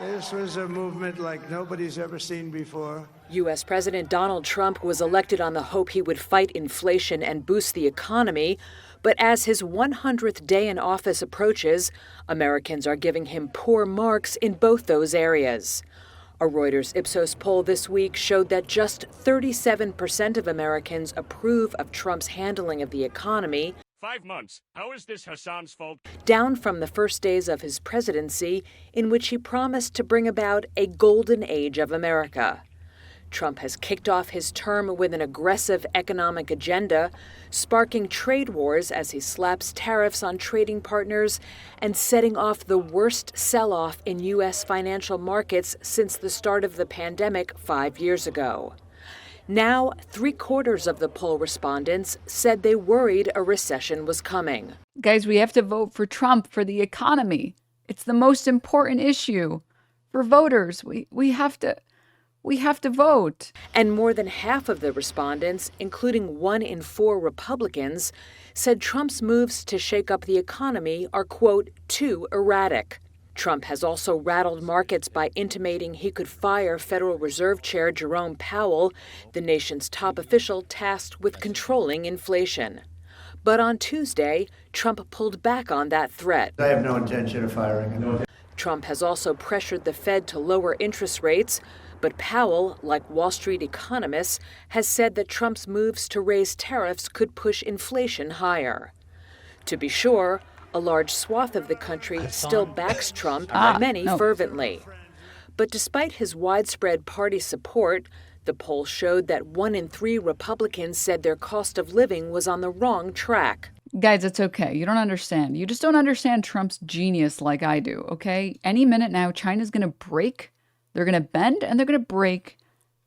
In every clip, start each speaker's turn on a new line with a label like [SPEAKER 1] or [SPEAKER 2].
[SPEAKER 1] This was a movement like nobody's ever seen before.
[SPEAKER 2] U.S. President Donald Trump was elected on the hope he would fight inflation and boost the economy. But as his 100th day in office approaches, Americans are giving him poor marks in both those areas. A Reuters Ipsos poll this week showed that just 37% of Americans approve of Trump's handling of the economy.
[SPEAKER 3] 5 months. How is this Hassan's fault?
[SPEAKER 2] Down from the first days of his presidency, in which he promised to bring about a golden age of America. Trump has kicked off his term with an aggressive economic agenda, sparking trade wars as he slaps tariffs on trading partners and setting off the worst sell-off in U.S. financial markets since the start of the pandemic 5 years ago. Now, 3/4 of the poll respondents said they worried a recession was coming.
[SPEAKER 4] Guys, we have to vote for Trump for the economy. It's the most important issue for voters. We have to vote.
[SPEAKER 2] And more than half of the respondents, including 1 in 4 Republicans, said Trump's moves to shake up the economy are, quote, too erratic. Trump has also rattled markets by intimating he could fire Federal Reserve Chair Jerome Powell, the nation's top official tasked with controlling inflation. But on Tuesday, Trump pulled back on that threat.
[SPEAKER 1] I have no intention of firing him.
[SPEAKER 2] Trump has also pressured the Fed to lower interest rates, but Powell, like Wall Street economists, has said that Trump's moves to raise tariffs could push inflation higher. To be sure, a large swath of the country still backs Trump, many fervently. But despite his widespread party support, the poll showed that 1 in 3 Republicans said their cost of living was on the wrong track.
[SPEAKER 4] Guys, it's okay. You don't understand. You just don't understand Trump's genius like I do, okay? Any minute now, China's going to break. They're going to bend and they're going to break.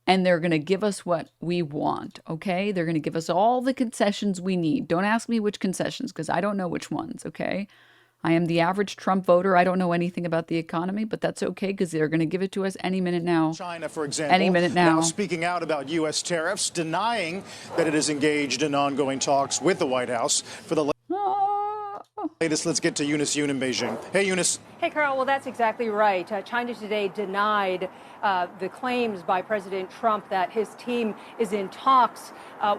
[SPEAKER 4] And they're going to give us what we want, okay? They're going to give us all the concessions we need. Don't ask me which concessions, because I don't know which ones, okay? I am the average Trump voter. I don't know anything about the economy, but that's okay, because they're going to give it to us any minute now.
[SPEAKER 5] China, for example,
[SPEAKER 4] any minute now
[SPEAKER 5] speaking out about U.S. tariffs, denying that it is engaged in ongoing talks with the White House for the latest. Let's get to Eunice Yoon in Beijing. Hey, Eunice.
[SPEAKER 6] Hey, Carl. Well, that's exactly right. China today denied the claims by President Trump that his team is in talks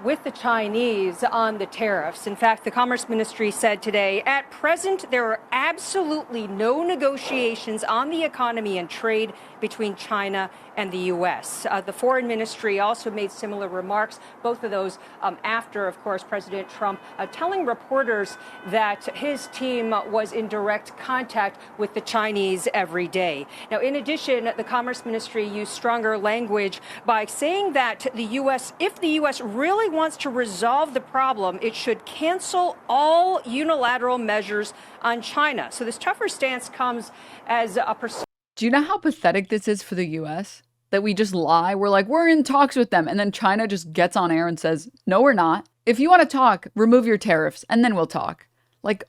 [SPEAKER 6] with the Chinese on the tariffs. In fact, the Commerce Ministry said today, at present, there are absolutely no negotiations on the economy and trade between China and the U.S. The Foreign Ministry also made similar remarks, both of those after, of course, President Trump telling reporters that his team was in direct contact with the Chinese every day. Now, in addition, the Commerce Ministry used stronger language by saying that the U.S., if the U.S. really wants to resolve the problem, it should cancel all unilateral measures on China. So this tougher stance comes as a
[SPEAKER 4] Do you know how pathetic this is for the U.S.? That we just lie. We're like, we're in talks with them. And then China just gets on air and says, no, we're not. If you want to talk, remove your tariffs and then we'll talk. Like,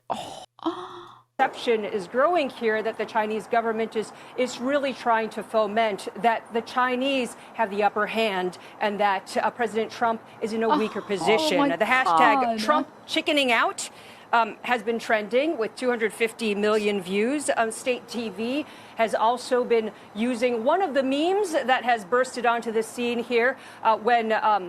[SPEAKER 6] perception is growing here that the Chinese government is really trying to foment that the Chinese have the upper hand and that President Trump is in a weaker position. The hashtag Trump chickening out has been trending with 250 million views. State TV has also been using one of the memes that has bursted onto the scene here when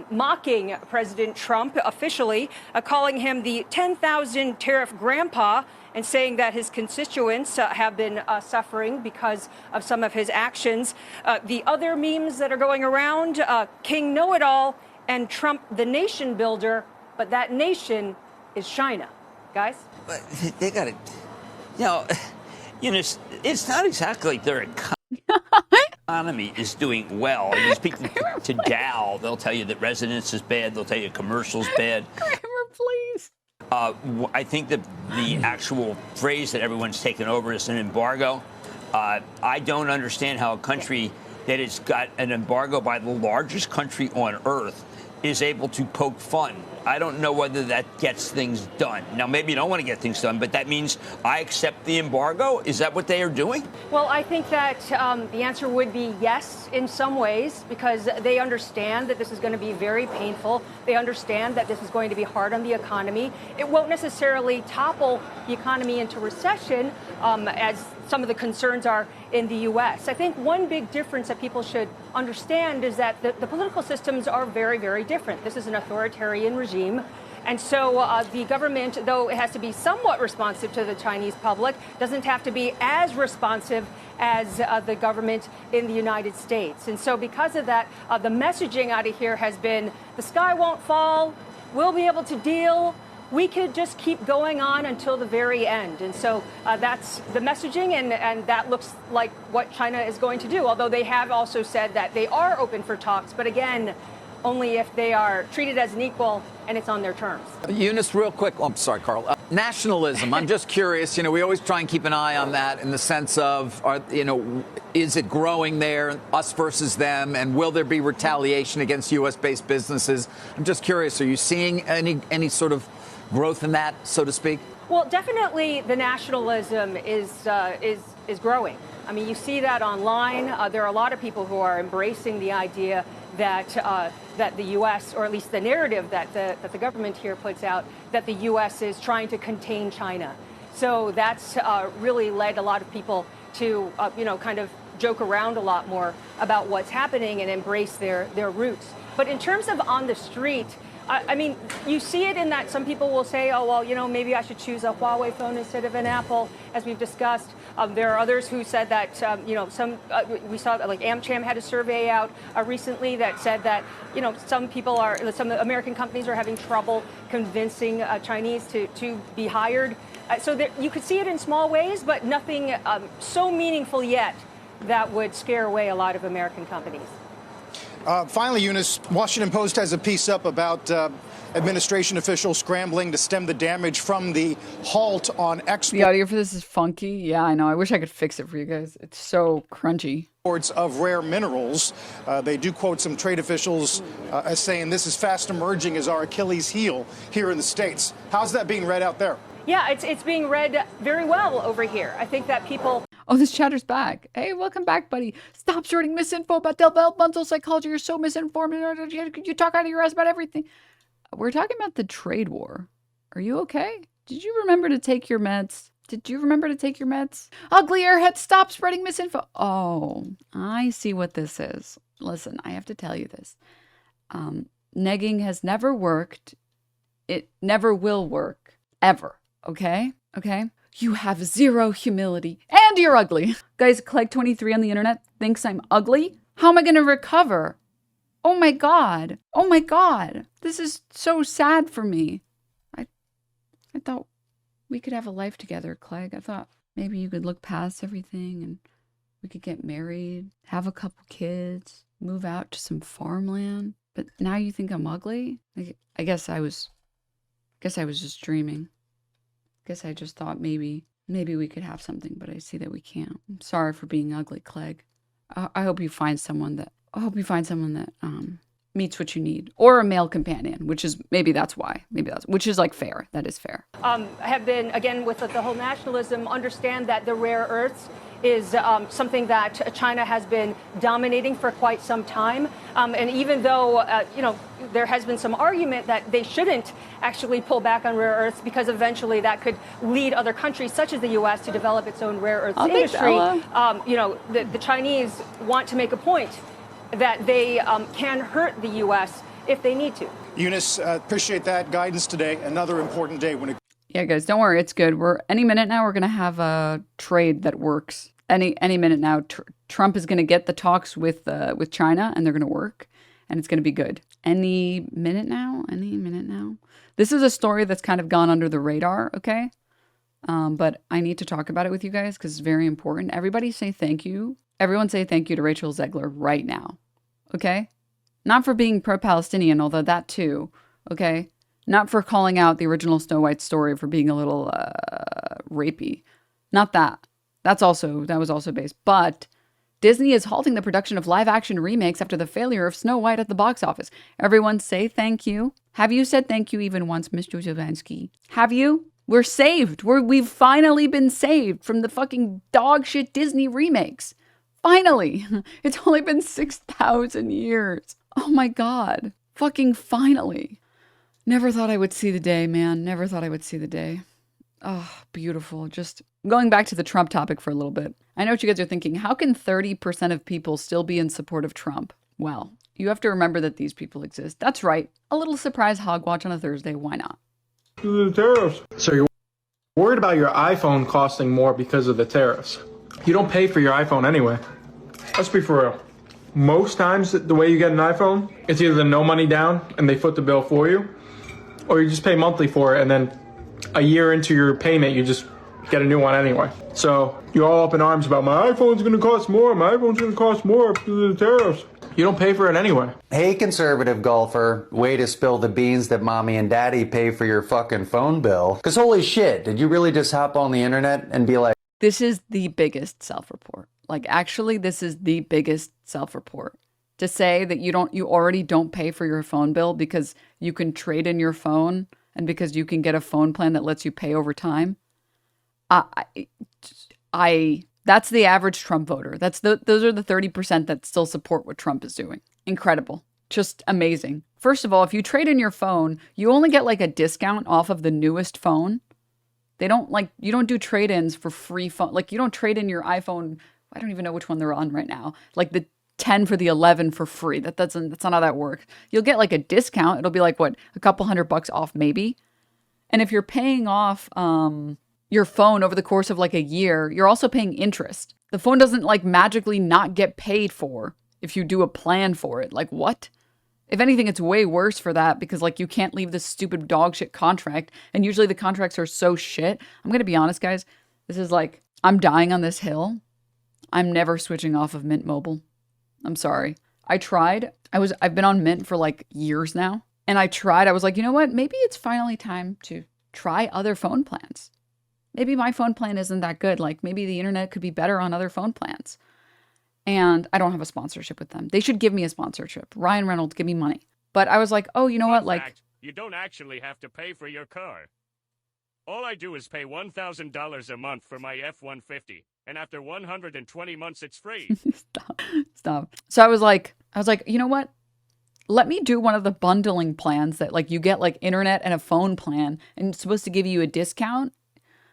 [SPEAKER 6] mocking President Trump officially, calling him the 10,000 tariff grandpa and saying that his constituents have been suffering because of some of his actions. The other memes that are going around, King Know-It-All and Trump the nation builder, but that nation is China. Guys?
[SPEAKER 7] They got it. You know, it's not exactly like their economy is doing well. You speak to Dow, they'll tell you that residence is bad. They'll tell you commercial's bad.
[SPEAKER 4] Kramer, please.
[SPEAKER 7] I think that the actual phrase that everyone's taken over is an embargo. I don't understand how a country that has got an embargo by the largest country on earth is able to poke fun I don't know whether that gets things done. Now, maybe you don't want to get things done, but that means I accept the embargo. Is that what they are doing?
[SPEAKER 6] Well, I think that the answer would be yes in some ways, because they understand that this is going to be very painful. They understand that this is going to be hard on the economy. It won't necessarily topple the economy into recession, as some of the concerns are in the U.S. I think one big difference that people should understand is that the political systems are very, very different. This is an authoritarian regime. And so the government, though it has to be somewhat responsive to the Chinese public, doesn't have to be as responsive as the government in the United States. And so because of that, the messaging out of here has been, the sky won't fall, we'll be able to deal. We could just keep going on until the very end. And so that's the messaging, and that looks like what China is going to do, although they have also said that they are open for talks. But again, only if they are treated as an equal and it's on their terms.
[SPEAKER 8] Eunice, real quick. Oh, I'm sorry, Carl. Nationalism. I'm just curious. We always try and keep an eye on that in the sense of, is it growing there, us versus them, and will there be retaliation against U.S.-based businesses? I'm just curious. Are you seeing any sort of growth in that, so to speak?
[SPEAKER 6] Well, definitely the nationalism is growing. I mean, you see that online. There are a lot of people who are embracing the idea that the U.S., or at least the narrative that the government here puts out, that the U.S. is trying to contain China. So that's really led a lot of people to, kind of joke around a lot more about what's happening and embrace their roots. But in terms of on the street, I mean, you see it in that some people will say, oh, well, maybe I should choose a Huawei phone instead of an Apple, as we've discussed. There are others who said that, we saw like AmCham had a survey out recently that said that, some American companies are having trouble convincing Chinese to be hired. So that you could see it in small ways, but nothing so meaningful yet that would scare away a lot of American companies.
[SPEAKER 5] Finally, Eunice, Washington Post has a piece up about administration officials scrambling to stem the damage from the halt on exports.
[SPEAKER 4] The audio for this is funky. Yeah, I know. I wish I could fix it for you guys. It's so crunchy.
[SPEAKER 5] Of rare minerals. They do quote some trade officials as saying this is fast emerging as our Achilles heel here in the States. How's that being read out there?
[SPEAKER 6] Yeah, it's being read very well over here. I think that people...
[SPEAKER 4] Oh, this chatter's back. Hey, welcome back, buddy. Stop spreading misinfo about developmental psychology. You're so misinformed. You talk out of your ass about everything. We're talking about the trade war. Are you okay? Did you remember to take your meds? Ugly airhead, stop spreading misinfo. Oh, I see what this is. Listen, I have to tell you this. Negging has never worked. It never will work. Ever. Okay? You have zero humility, and you're ugly. Guys, Clegg23 on the internet thinks I'm ugly? How am I going to recover? Oh my God. This is so sad for me. I thought we could have a life together, Clegg. I thought maybe you could look past everything and we could get married, have a couple kids, move out to some farmland. But now you think I'm ugly? I guess I was just dreaming. Guess I just thought maybe we could have something, but I see that we can't. I'm sorry for being ugly, Clegg. I hope you find someone that meets what you need, or a male companion, which is which is like fair. That is fair.
[SPEAKER 6] Have been, again, with the whole nationalism, understand that the rare earths is something that China has been dominating for quite some time. And even though, there has been some argument that they shouldn't actually pull back on rare earths because eventually that could lead other countries, such as the U.S., to develop its own rare earths industry. The Chinese want to make a point that they can hurt the U.S. if they need to.
[SPEAKER 5] Eunice, appreciate that guidance today. Another important day when it...
[SPEAKER 4] Yeah, guys, don't worry. It's good. Any minute now, we're going to have a trade that works. Any minute now, Trump is going to get the talks with China, and they're going to work, and it's going to be good. Any minute now. This is a story that's kind of gone under the radar, okay? But I need to talk about it with you guys because it's very important. Everybody say thank you. Everyone say thank you to Rachel Zegler right now, okay? Not for being pro-Palestinian, although that too, okay? Not for calling out the original Snow White story for being a little rapey. Not that. That was also based. But Disney is halting the production of live-action remakes after the failure of Snow White at the box office. Everyone say thank you Have you said thank you even once, Mr. Zelensky? Have you? We're saved. We've finally been saved from the fucking dog shit Disney remakes. Finally. It's only been 6,000 years. Oh my God. Fucking finally. Never thought I would see the day, man. Never thought I would see the day. Oh, beautiful. Just going back to the Trump topic for a little bit. I know what you guys are thinking. How can 30% of people still be in support of Trump? Well, you have to remember that these people exist. That's right. A little surprise hogwatch on a Thursday. Why not?
[SPEAKER 9] The tariffs. So you're worried about your iPhone costing more because of the tariffs. You don't pay for your iPhone anyway. Let's be for real. Most times, the way you get an iPhone, it's either the no money down and they foot the bill for you, or you just pay monthly for it, and then a year into your payment, you just get a new one anyway. So you're all up in arms about my iPhone's going to cost more, because of the tariffs. You don't pay for it anyway.
[SPEAKER 10] Hey, conservative golfer, way to spill the beans that mommy and daddy pay for your fucking phone bill. Because holy shit, did you really just hop on the internet and be like,
[SPEAKER 4] This is the biggest self-report. Like, actually, this is the biggest self-report. To say that you already don't pay for your phone bill because you can trade in your phone and because you can get a phone plan that lets you pay over time. That's the average Trump voter. Those are the 30% that still support what Trump is doing. Incredible. Just amazing. First of all, if you trade in your phone, you only get like a discount off of the newest phone. You don't do trade-ins for free phone. Like, you don't trade in your iPhone. I don't even know which one they're on right now. Like the 10 for the 11 for free. That's not how that works. You'll get like a discount. It'll be like what, a couple $100 off maybe. And if you're paying off your phone over the course of like a year, you're also paying interest. The phone doesn't like magically not get paid for if you do a plan for it. Like, what? If anything, it's way worse for that because like you can't leave this stupid dog shit contract. And usually the contracts are so shit. I'm going to be honest, guys. This is like, I'm dying on this hill. I'm never switching off of Mint Mobile. I'm sorry. I tried. I've been on Mint for like years now. And I was like, you know what? Maybe it's finally time to try other phone plans. Maybe my phone plan isn't that good. Like, maybe the internet could be better on other phone plans. And I don't have a sponsorship with them. They should give me a sponsorship. Ryan Reynolds, give me money. But I was like, oh, you know what? Like,
[SPEAKER 3] you don't actually have to pay for your car. All I do is pay $1,000 a month for my F-150. And after 120 months, it's free.
[SPEAKER 4] Stop. So I was like, you know what? Let me do one of the bundling plans that like you get like internet and a phone plan and it's supposed to give you a discount.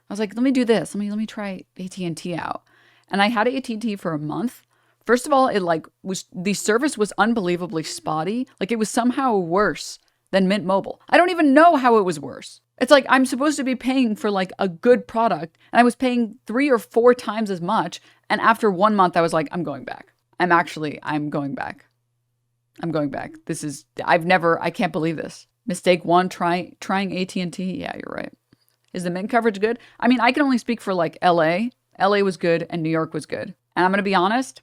[SPEAKER 4] I was like, let me do this. Let me try AT&T out. And I had AT&T for a month. First of all, the service was unbelievably spotty. Like, it was somehow worse than Mint Mobile. I don't even know how it was worse. It's like I'm supposed to be paying for like a good product and I was paying 3 or 4 times as much. And after 1 month, I was like, I'm going back. I'm going back. I can't believe this. Mistake 1, trying AT&T. Yeah, you're right. Is the Mint coverage good? I mean, I can only speak for like LA. LA was good and New York was good. And I'm going to be honest,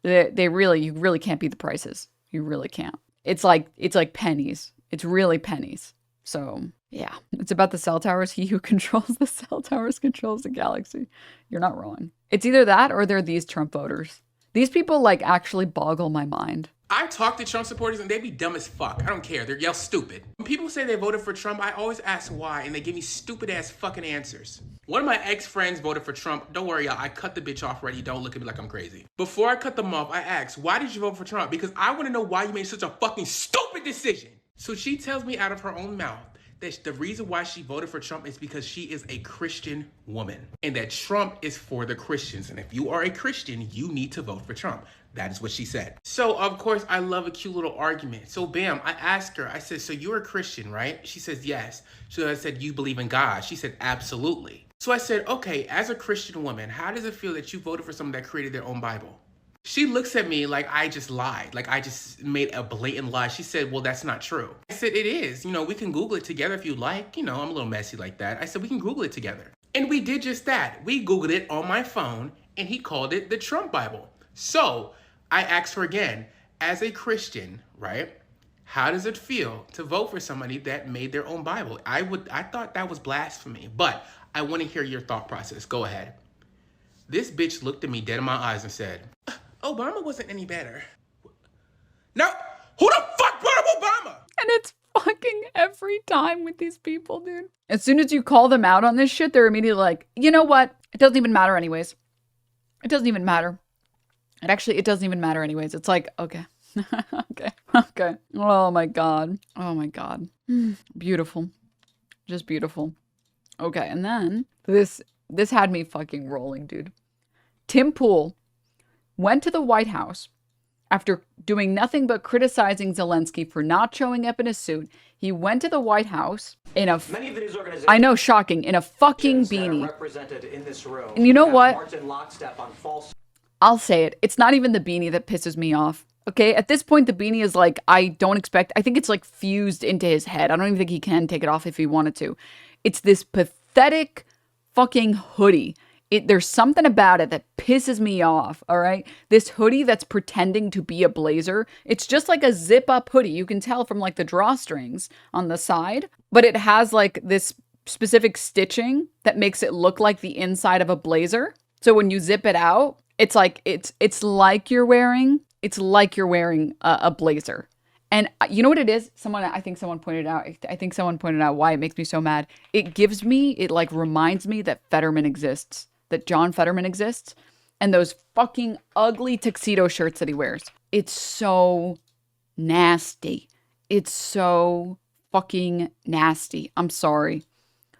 [SPEAKER 4] you really can't beat the prices. You really can't. It's like pennies. It's really pennies. So yeah, it's about the cell towers. He who controls the cell towers controls the galaxy. You're not wrong. It's either that or they're these Trump voters. These people like actually boggle my mind.
[SPEAKER 11] I talk to Trump supporters and they be dumb as fuck. I don't care. They're yell stupid. When people say they voted for Trump, I always ask why, and they give me stupid ass fucking answers. One of my ex-friends voted for Trump. Don't worry, y'all. I cut the bitch off already. Don't look at me like I'm crazy. Before I cut them off, I asked, why did you vote for Trump? Because I want to know why you made such a fucking stupid decision. So she tells me out of her own mouth that the reason why she voted for Trump is because she is a Christian woman and that Trump is for the Christians. And if you are a Christian, you need to vote for Trump. That is what she said. So, of course, I love a cute little argument. So, bam, I asked her, I said, so you're a Christian, right? She says, yes. So I said, you believe in God? She said, absolutely. So I said, okay, as a Christian woman, how does it feel that you voted for someone that created their own Bible? She looks at me like I just lied, like I just made a blatant lie. She said, well, that's not true. I said, it is. You know, we can Google it together if you like. You know, I'm a little messy like that. I said, we can Google it together. And we did just that. We Googled it on my phone and he called it the Trump Bible. So I asked her again, as a Christian, right? How does it feel to vote for somebody that made their own Bible? I thought that was blasphemy, but I want to hear your thought process. Go ahead. This bitch looked at me dead in my eyes and said, Obama wasn't any better. No, who the fuck brought up Obama?
[SPEAKER 4] And it's fucking every time with these people, dude. As soon as you call them out on this shit, they're immediately like, you know what? It doesn't even matter anyways. It doesn't even matter. It doesn't even matter anyways. It's like, okay. Okay. Oh my God. Oh my God. Beautiful. Just beautiful. Okay, and then this had me fucking rolling, dude. Tim Pool went to the White House after doing nothing but criticizing Zelensky for not showing up in a suit. He went to the White House in a, I know, shocking, in a fucking beanie. And you know what? I'll say it. It's not even the beanie that pisses me off. Okay, at this point, the beanie is like, I think it's like fused into his head. I don't even think he can take it off if he wanted to. It's this pathetic fucking hoodie. There's something about it that pisses me off, all right? This hoodie that's pretending to be a blazer. It's just like a zip-up hoodie. You can tell from like the drawstrings on the side, but it has like this specific stitching that makes it look like the inside of a blazer. So when you zip it out, it's like like you're wearing a blazer. And you know what it is? I think someone pointed out why it makes me so mad. It like reminds me that Fetterman exists, that John Fetterman exists, and those fucking ugly tuxedo shirts that he wears. It's so nasty. It's so fucking nasty. I'm sorry.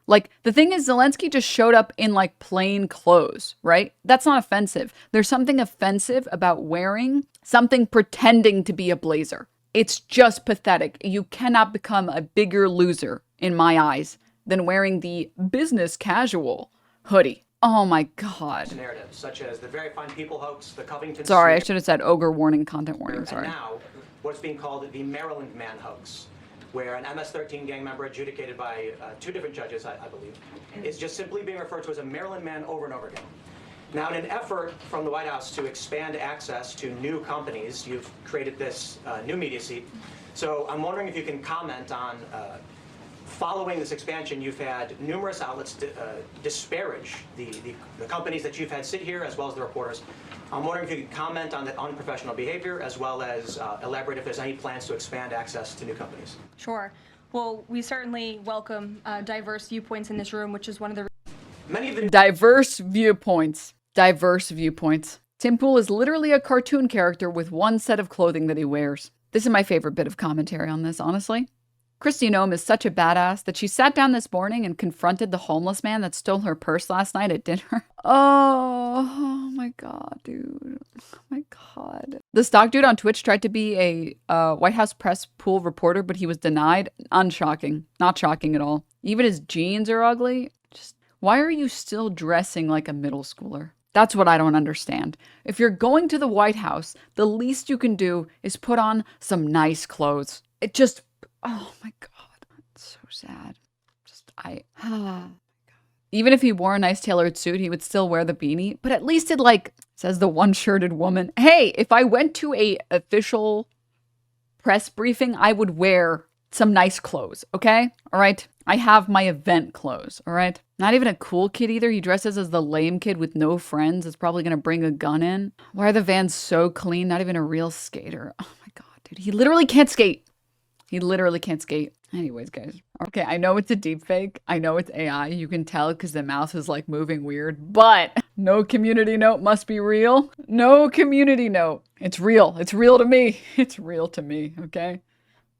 [SPEAKER 4] Like, the thing is, Zelensky just showed up in, like, plain clothes, right? That's not offensive. There's something offensive about wearing something pretending to be a blazer. It's just pathetic. You cannot become a bigger loser, in my eyes, than wearing the business casual hoodie. Oh my God.
[SPEAKER 12] Narratives such as the Very Fine People hoax, the Covington...
[SPEAKER 4] Sorry, I should have said ogre warning, content warning, sorry.
[SPEAKER 12] And now, what's being called the Maryland Man hoax, where an MS-13 gang member adjudicated by 2 different judges, I believe, is just simply being referred to as a Maryland man over and over again. Now, in an effort from the White House to expand access to new companies, you've created this new media seat. So I'm wondering if you can comment on, following this expansion, you've had numerous outlets disparage the companies that you've had sit here, as well as the reporters. I'm wondering if you could comment on the unprofessional behavior, as well as elaborate if there's any plans to expand access to new companies.
[SPEAKER 13] Sure. Well, we certainly welcome diverse viewpoints in this room, which is one of the...
[SPEAKER 12] Many of the...
[SPEAKER 4] Diverse viewpoints. Diverse viewpoints. Tim Pool is literally a cartoon character with one set of clothing that he wears. This is my favorite bit of commentary on this, honestly. Kristi Noem is such a badass that she sat down this morning and confronted the homeless man that stole her purse last night at dinner. Oh my God, dude. Oh my God. The stock dude on Twitch tried to be a White House press pool reporter, but he was denied. Unshocking. Not shocking at all. Even his jeans are ugly. Just, why are you still dressing like a middle schooler? That's what I don't understand. If you're going to the White House, the least you can do is put on some nice clothes. It just... Oh my God, it's so sad. Even if he wore a nice tailored suit, he would still wear the beanie. But at least it, like, says the one-shirted woman. Hey, if I went to a official press briefing, I would wear some nice clothes, okay? All right? I have my event clothes, all right? Not even a cool kid either. He dresses as the lame kid with no friends. That's probably going to bring a gun in. Why are the vans so clean? Not even a real skater. Oh my God, dude. He literally can't skate. He literally can't skate. Anyways, guys. Okay, I know it's a deep fake. I know it's AI. You can tell because the mouth is like moving weird. But no community note must be real. No community note. It's real. It's real to me. It's real to me, okay?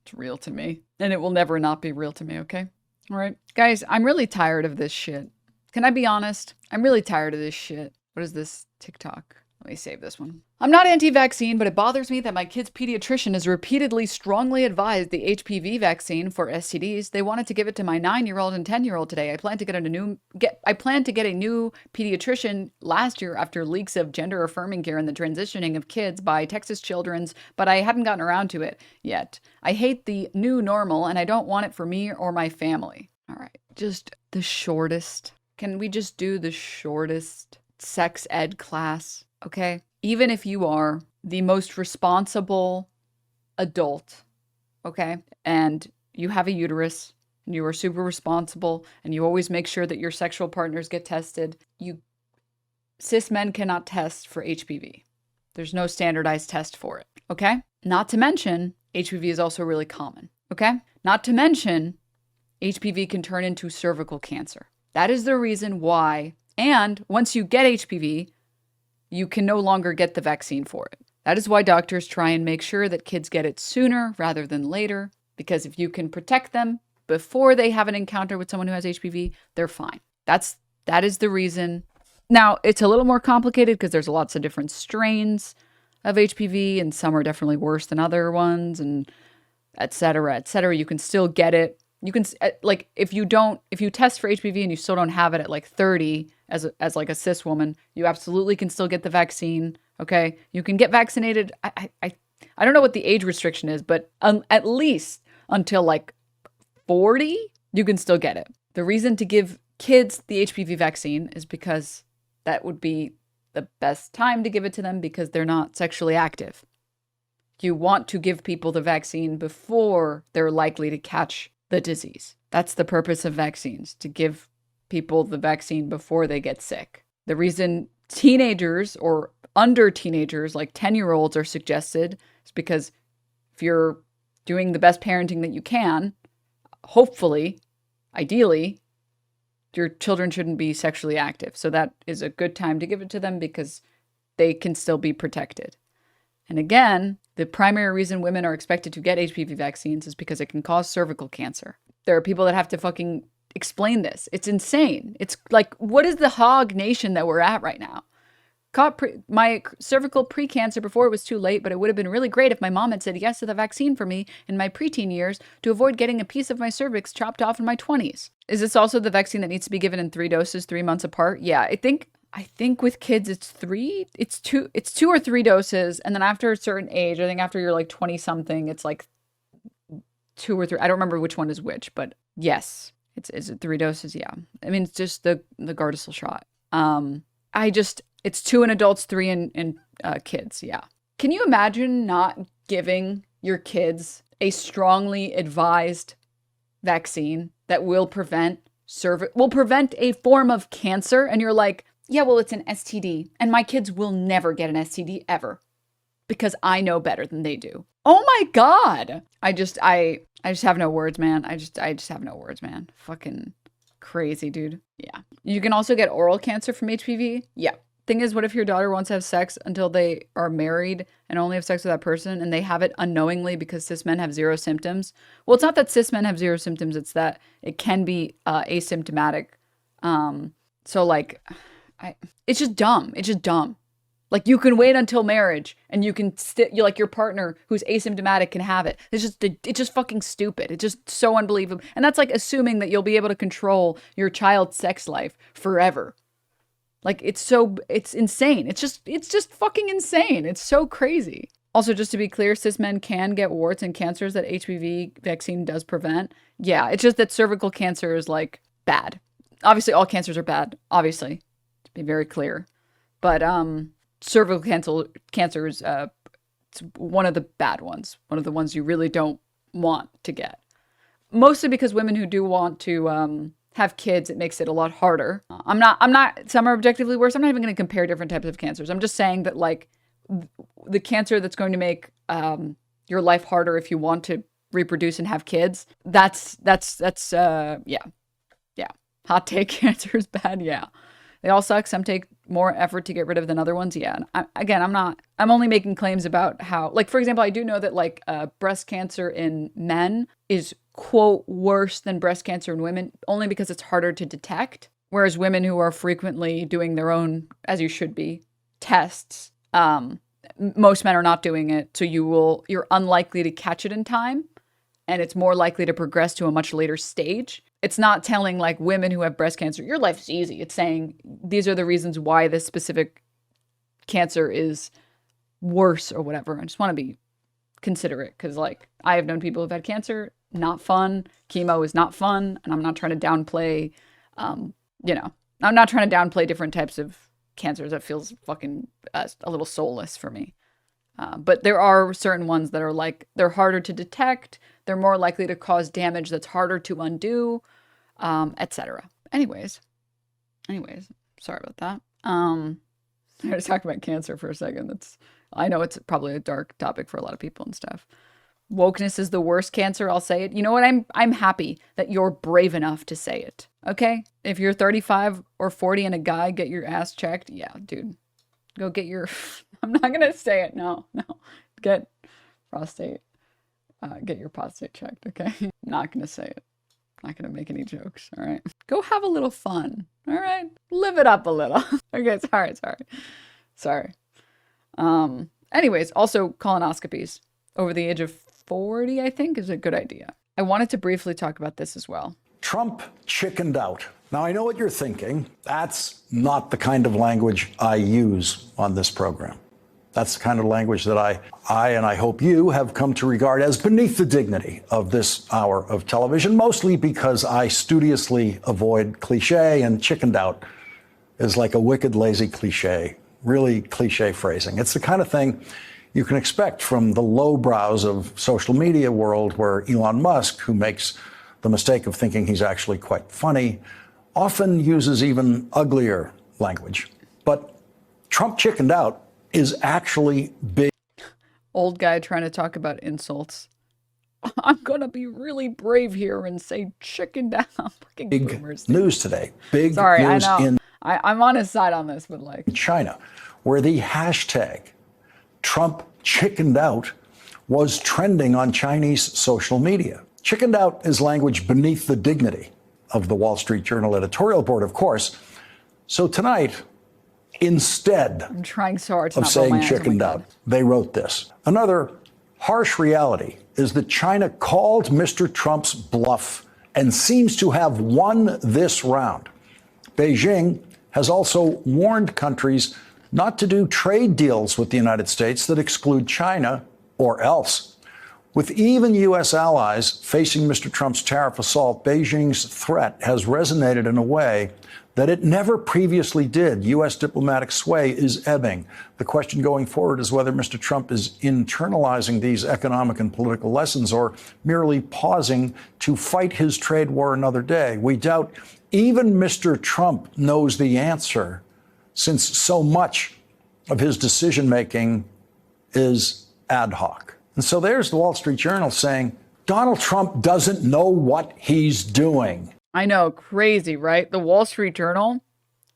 [SPEAKER 4] It's real to me. And it will never not be real to me, okay? All right. Guys, I'm really tired of this shit. Can I be honest? I'm really tired of this shit. What is this TikTok? Let me save this one. I'm not anti-vaccine, but it bothers me that my kid's pediatrician has repeatedly strongly advised the HPV vaccine for STDs. They wanted to give it to my 9-year-old and 10-year-old today. I plan to get a new pediatrician last year after leaks of gender-affirming care and the transitioning of kids by Texas Children's, but I hadn't gotten around to it yet. I hate the new normal, and I don't want it for me or my family. All right, just the shortest. Can we just do the shortest sex ed class? Okay, even if you are the most responsible adult, okay, and you have a uterus, and you are super responsible, and you always make sure that your sexual partners get tested, cis men cannot test for HPV. There's no standardized test for it, okay? Not to mention, HPV is also really common. Okay? Not to mention, HPV can turn into cervical cancer. That is the reason why. And once you get HPV, you can no longer get the vaccine for it. That is why doctors try and make sure that kids get it sooner rather than later, because if you can protect them before they have an encounter with someone who has HPV, they're fine. That is the reason. Now, it's a little more complicated because there's lots of different strains of HPV, and some are definitely worse than other ones, and et cetera, et cetera. You can still get it. You can, like, if you test for HPV and you still don't have it at like 30 as like a cis woman, you absolutely can still get the vaccine. Okay. You can get vaccinated. I don't know what the age restriction is, but at least until like 40, you can still get it. The reason to give kids the HPV vaccine is because that would be the best time to give it to them because they're not sexually active. You want to give people the vaccine before they're likely to catch the disease. That's the purpose of vaccines, to give people the vaccine before they get sick. The reason teenagers or under teenagers, like 10-year-olds, are suggested is because if you're doing the best parenting that you can, hopefully, ideally, your children shouldn't be sexually active. So that is a good time to give it to them because they can still be protected. And again, the primary reason women are expected to get HPV vaccines is because it can cause cervical cancer. There are people that have to fucking explain this. It's insane. It's like, what is the hog nation that we're at right now? Caught my cervical precancer before it was too late, but it would have been really great if my mom had said yes to the vaccine for me in my preteen years to avoid getting a piece of my cervix chopped off in my 20s. Is this also the vaccine that needs to be given in 3 doses, 3 months apart? Yeah, I think with kids it's 2 or 3 doses, and then after a certain age, I think after you're like 20 something, it's like 2 or 3. I don't remember which one is which, but yes, is it 3 doses? Yeah. I mean, it's just the Gardasil shot. It's 2 in adults, 3 in kids. Yeah. Can you imagine not giving your kids a strongly advised vaccine that will prevent a form of cancer? And you're like, yeah, well, it's an STD, and my kids will never get an STD ever because I know better than they do. Oh my God. I just have no words, man. I just have no words, man. Fucking crazy, dude. Yeah. You can also get oral cancer from HPV. Yeah. Thing is, what if your daughter wants to have sex until they are married and only have sex with that person and they have it unknowingly because cis men have 0 symptoms? Well, it's not that cis men have 0 symptoms. It's that it can be asymptomatic. So like, it's just dumb. It's just dumb. Like, you can wait until marriage and you can your partner who's asymptomatic can have it. It's just fucking stupid. It's just so unbelievable. And that's like assuming that you'll be able to control your child's sex life forever. Like, it's insane. It's just fucking insane. It's so crazy. Also, just to be clear, cis men can get warts and cancers that HPV vaccine does prevent. Yeah, it's just that cervical cancer is like bad. Obviously, all cancers are bad, obviously, to be very clear. But cervical cancer is it's one of the bad ones, one of the ones you really don't want to get. Mostly because women who do want to have kids, it makes it a lot harder. I'm not, some are objectively worse. I'm not even going to compare different types of cancers. I'm just saying that, like, the cancer that's going to make your life harder if you want to reproduce and have kids, that's yeah. Hot take, cancer is bad, yeah. They all suck. Some take more effort to get rid of than other ones, yeah. And I'm only making claims about how, like, for example, I do know that, like, breast cancer in men is, quote, worse than breast cancer in women, only because it's harder to detect. Whereas women who are frequently doing their own, as you should be, tests, most men are not doing it. So you're unlikely to catch it in time, and it's more likely to progress to a much later stage. It's not telling, like, women who have breast cancer, your life's easy. It's saying these are the reasons why this specific cancer is worse or whatever. I just want to be considerate because, like, I have known people who've had cancer. Not fun. Chemo is not fun. And I'm not trying to downplay, I'm not trying to downplay different types of cancers. That feels fucking a little soulless for me. But there are certain ones that are, like, they're harder to detect. They're more likely to cause damage that's harder to undo, etc. Anyways, sorry about that. I was talking about cancer for a second. I know it's probably a dark topic for a lot of people and stuff. Wokeness is the worst cancer. I'll say it. You know what? I'm happy that you're brave enough to say it. Okay? If you're 35 or 40 and a guy, get your ass checked. Yeah, dude. Go get your... I'm not going to say it. No. Get prostate. Get your prostate checked, okay? Not going to say it. Not going to make any jokes, all right? Go have a little fun, all right? Live it up a little. Okay, sorry. Anyways, also colonoscopies over the age of 40, I think, is a good idea. I wanted to briefly talk about this as well.
[SPEAKER 14] Trump chickened out. Now, I know what you're thinking. That's not the kind of language I use on this program. That's the kind of language that I and I hope you have come to regard as beneath the dignity of this hour of television, mostly because I studiously avoid cliche, and chickened out is like a wicked, lazy cliche, really cliche phrasing. It's the kind of thing you can expect from the lowbrows of social media world, where Elon Musk, who makes the mistake of thinking he's actually quite funny, often uses even uglier language. But Trump chickened out is actually big.
[SPEAKER 4] Old guy trying to talk about insults. I'm going to be really brave here and say chicken down.
[SPEAKER 14] Big news today. Big
[SPEAKER 4] Sorry,
[SPEAKER 14] news
[SPEAKER 4] I know.
[SPEAKER 14] in
[SPEAKER 4] I'm on his side on this, but like
[SPEAKER 14] China, where the hashtag Trump chickened out was trending on Chinese social media. Chickened out is language beneath the dignity of the Wall Street Journal editorial board, of course. So tonight, instead
[SPEAKER 4] I'm trying so hard to
[SPEAKER 14] of
[SPEAKER 4] not roll my
[SPEAKER 14] saying
[SPEAKER 4] eyes. Oh my
[SPEAKER 14] chickened
[SPEAKER 4] God.
[SPEAKER 14] out, they wrote this. Another harsh reality is that China called Mr. Trump's bluff and seems to have won this round. Beijing has also warned countries not to do trade deals with the United States that exclude China or else. With even U.S. allies facing Mr. Trump's tariff assault, Beijing's threat has resonated in a way that it never previously did. U.S. diplomatic sway is ebbing. The question going forward is whether Mr. Trump is internalizing these economic and political lessons or merely pausing to fight his trade war another day. We doubt even Mr. Trump knows the answer, since so much of his decision-making is ad hoc. And so there's the Wall Street Journal saying Donald Trump doesn't know what he's doing.
[SPEAKER 4] I know, crazy, right? The Wall Street Journal.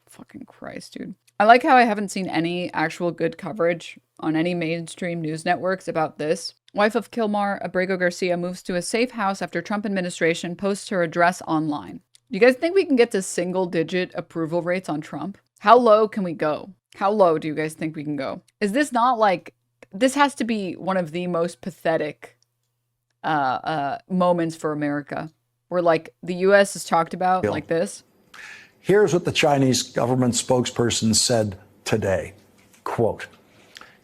[SPEAKER 4] Fucking Christ, dude. I like how I haven't seen any actual good coverage on any mainstream news networks about this. Wife of Kilmar, Abrego Garcia, moves to a safe house after Trump administration posts her address online. Do you guys think we can get to single-digit approval rates on Trump? How low can we go? How low do you guys think we can go? Is this not like... This has to be one of the most pathetic moments for America, where like the U.S. is talked about like this.
[SPEAKER 14] Here's what the Chinese government spokesperson said today, quote,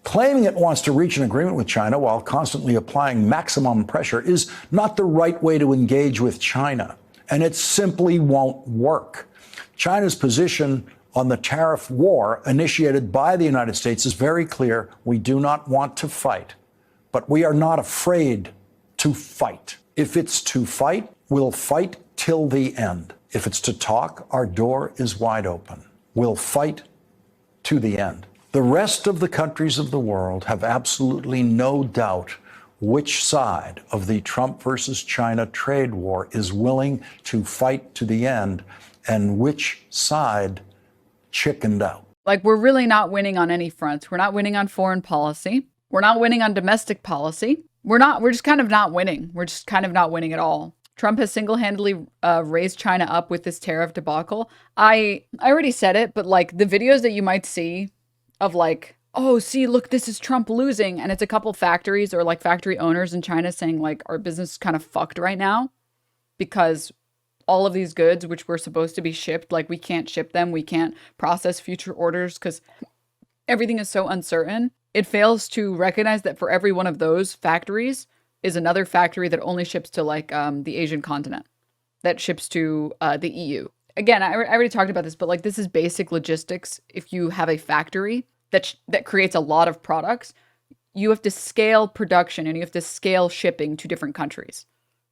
[SPEAKER 14] claiming it wants to reach an agreement with China while constantly applying maximum pressure is not the right way to engage with China, and it simply won't work. China's position on the tariff war initiated by the United States is very clear. We do not want to fight, but we are not afraid to fight. If it's to fight, we'll fight till the end. If it's to talk, our door is wide open. We'll fight to the end. The rest of the countries of the world have absolutely no doubt which side of the Trump versus China trade war is willing to fight to the end and which side chickened out.
[SPEAKER 4] Like, we're really not winning on any fronts. We're not winning on foreign policy. We're not winning on domestic policy. We're just kind of not winning. We're just kind of not winning at all. Trump has single-handedly raised China up with this tariff debacle. I already said it, but like the videos that you might see of like, oh, see, look, this is Trump losing. And it's a couple factories or like factory owners in China saying like, our business is kind of fucked right now because all of these goods, which were supposed to be shipped, like we can't ship them. We can't process future orders because everything is so uncertain. It fails to recognize that for every one of those factories is another factory that only ships to like the Asian continent, that ships to the EU. Again, I already talked about this, but like this is basic logistics. If you have a factory that creates a lot of products, you have to scale production and you have to scale shipping to different countries,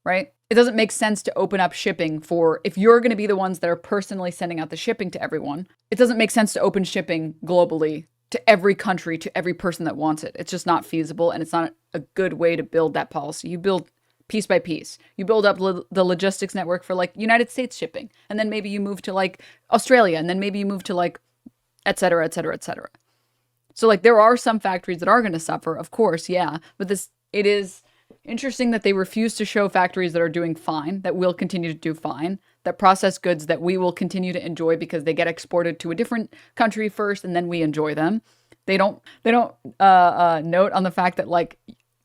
[SPEAKER 4] right? It doesn't make sense to open up shipping for, if you're going to be the ones that are personally sending out the shipping to everyone, it doesn't make sense to open shipping globally to every country, to every person that wants it. It's just not feasible, and it's not a good way to build that policy. You build piece by piece. You build up the logistics network for like United States shipping, and then maybe you move to like Australia, and then maybe you move to like et cetera, et cetera, et cetera. So like there are some factories that are going to suffer, of course, yeah, but it is interesting that they refuse to show factories that are doing fine, that will continue to do fine, that process goods that we will continue to enjoy because they get exported to a different country first and then we enjoy them. They don't note on the fact that like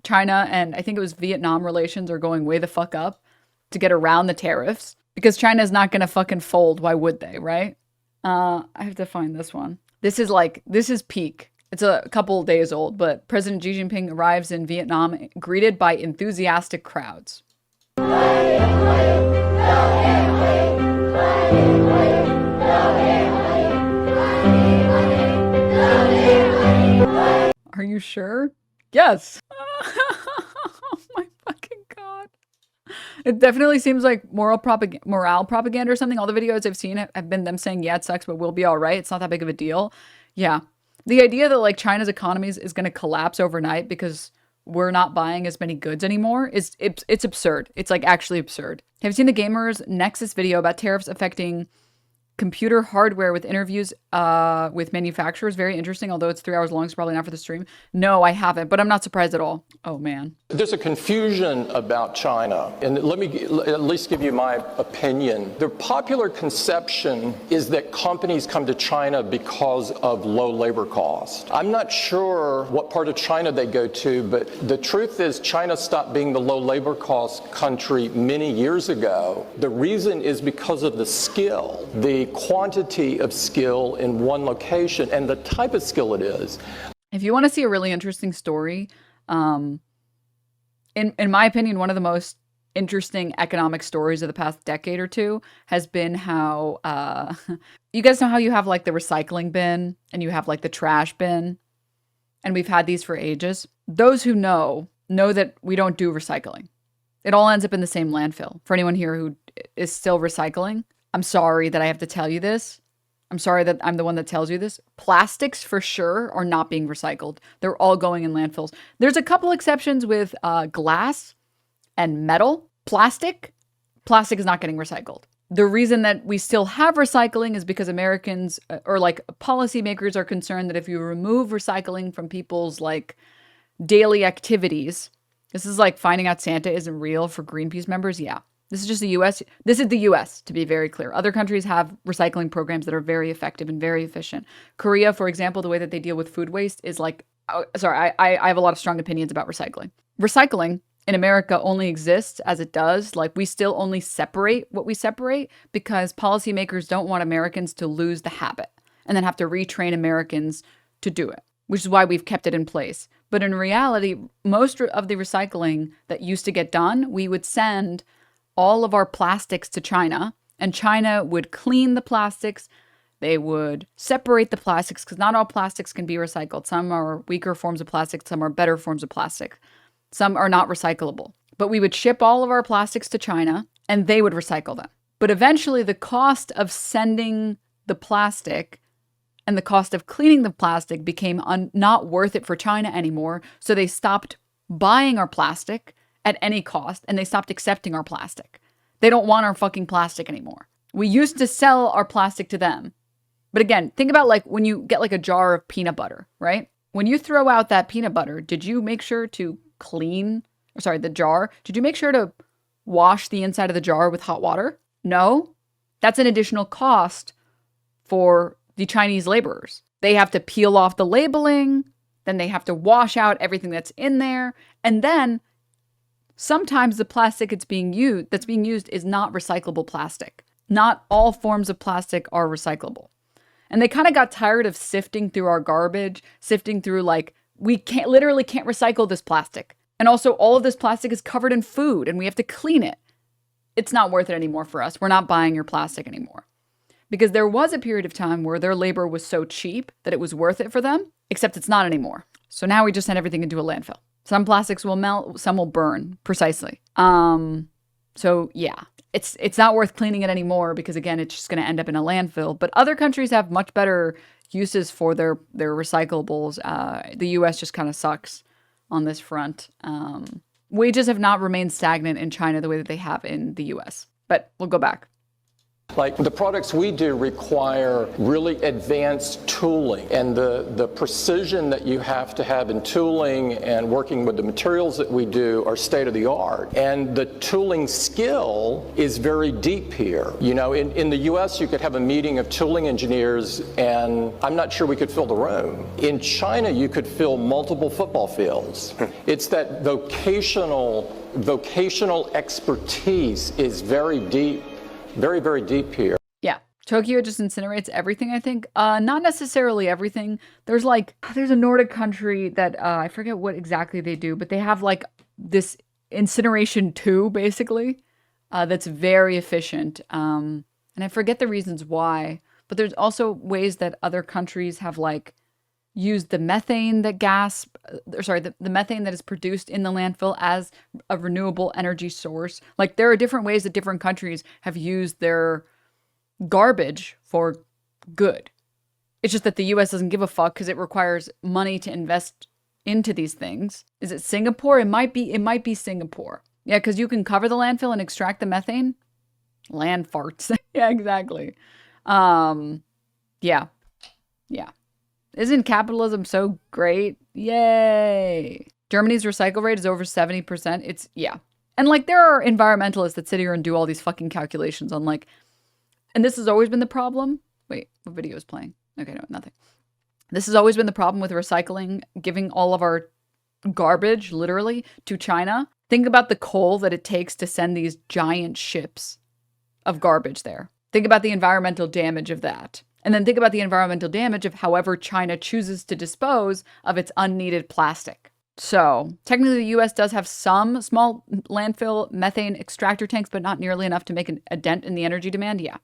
[SPEAKER 4] China and I think it was Vietnam relations are going way the fuck up to get around the tariffs because China is not going to fucking fold. Why would they, right? I have to find this one. This is peak. It's a couple days old, but President Xi Jinping arrives in Vietnam greeted by enthusiastic crowds. Are you sure? Yes. Oh my fucking God. It definitely seems like morale propaganda or something. All the videos I've seen have been them saying, yeah, it sucks, but we'll be all right. It's not that big of a deal. Yeah. The idea that like China's economy is going to collapse overnight because we're not buying as many goods anymore it's absurd. It's like actually absurd. Have you seen the Gamers Nexus video about tariffs affecting computer hardware with interviews with manufacturers? Very interesting, although it's 3 hours long, so probably not for the stream. No, I haven't, but I'm not surprised at all. Oh man.
[SPEAKER 15] There's a confusion about China, and let me at least give you my opinion. The popular conception is that companies come to China because of low labor cost. I'm not sure what part of China they go to, but the truth is China stopped being the low labor cost country many years ago. The reason is because of the skill, the quantity of skill in one location and the type of skill it is.
[SPEAKER 4] If you want to see a really interesting story, in my opinion, one of the most interesting economic stories of the past decade or two has been how, you guys know how you have like the recycling bin and you have like the trash bin, and we've had these for ages. Those who know that we don't do recycling. It all ends up in the same landfill. For anyone here who is still recycling, I'm sorry that I have to tell you this. I'm sorry that I'm the one that tells you this. Plastics for sure are not being recycled. They're all going in landfills. There's a couple exceptions with glass and metal. Plastic is not getting recycled. The reason that we still have recycling is because Americans or like policymakers are concerned that if you remove recycling from people's like daily activities, this is like finding out Santa isn't real for Greenpeace members. Yeah. This is just the U.S. This is the U.S., to be very clear. Other countries have recycling programs that are very effective and very efficient. Korea, for example, the way that they deal with food waste is like, I have a lot of strong opinions about recycling. Recycling in America only exists as it does. Like we still only separate what we separate because policymakers don't want Americans to lose the habit and then have to retrain Americans to do it, which is why we've kept it in place. But in reality, most of the recycling that used to get done, we would send all of our plastics to China, and China would clean the plastics. They would separate the plastics because not all plastics can be recycled. Some are weaker forms of plastic, some are better forms of plastic. Some are not recyclable. But we would ship all of our plastics to China and they would recycle them. But eventually the cost of sending the plastic and the cost of cleaning the plastic became not worth it for China anymore. So they stopped buying our plastic at any cost, and they stopped accepting our plastic. They don't want our fucking plastic anymore. We used to sell our plastic to them. But again, think about like when you get like a jar of peanut butter, right? When you throw out that peanut butter, did you make sure to the jar? Did you make sure to wash the inside of the jar with hot water? No. That's an additional cost for the Chinese laborers. They have to peel off the labeling, then they have to wash out everything that's in there, and then sometimes the plastic that's being used is not recyclable plastic. Not all forms of plastic are recyclable. And they kind of got tired of sifting through our garbage, sifting through like, we literally can't recycle this plastic. And also all of this plastic is covered in food and we have to clean it. It's not worth it anymore for us. We're not buying your plastic anymore. Because there was a period of time where their labor was so cheap that it was worth it for them, except it's not anymore. So now we just send everything into a landfill. Some plastics will melt, some will burn, precisely. So yeah, it's not worth cleaning it anymore because again, it's just going to end up in a landfill. But other countries have much better uses for their recyclables. The U.S. just kind of sucks on this front. Wages have not remained stagnant in China the way that they have in the U.S. But we'll go back.
[SPEAKER 15] Like the products we do require really advanced tooling, and the precision that you have to have in tooling and working with the materials that we do are state of the art. And the tooling skill is very deep here. You know, in the US, you could have a meeting of tooling engineers and I'm not sure we could fill the room. In China, you could fill multiple football fields. It's that vocational expertise is very deep. Very, very deep here.
[SPEAKER 4] Yeah. Tokyo just incinerates everything, I think. Not necessarily everything. There's a Nordic country that, I forget what exactly they do, but they have like this incineration too, basically, that's very efficient. And I forget the reasons why, but there's also ways that other countries have like used the methane that the methane that is produced in the landfill as a renewable energy source. Like there are different ways that different countries have used their garbage for good. It's just that the US doesn't give a fuck because it requires money to invest into these things. Is it Singapore? It might be Singapore. Yeah, because you can cover the landfill and extract the methane. Land farts. Yeah, exactly. Yeah. Isn't capitalism so great? Yay. Germany's recycle rate is over 70%. And like there are environmentalists that sit here and do all these fucking calculations on like, and this has always been the problem. Wait, what video is playing? Okay, no, nothing. This has always been the problem with recycling, giving all of our garbage, literally, to China. Think about the coal that it takes to send these giant ships of garbage there. Think about the environmental damage of that. And then think about the environmental damage of however China chooses to dispose of its unneeded plastic. So technically the US does have some small landfill methane extractor tanks, but not nearly enough to make a dent in the energy demand. Yeah.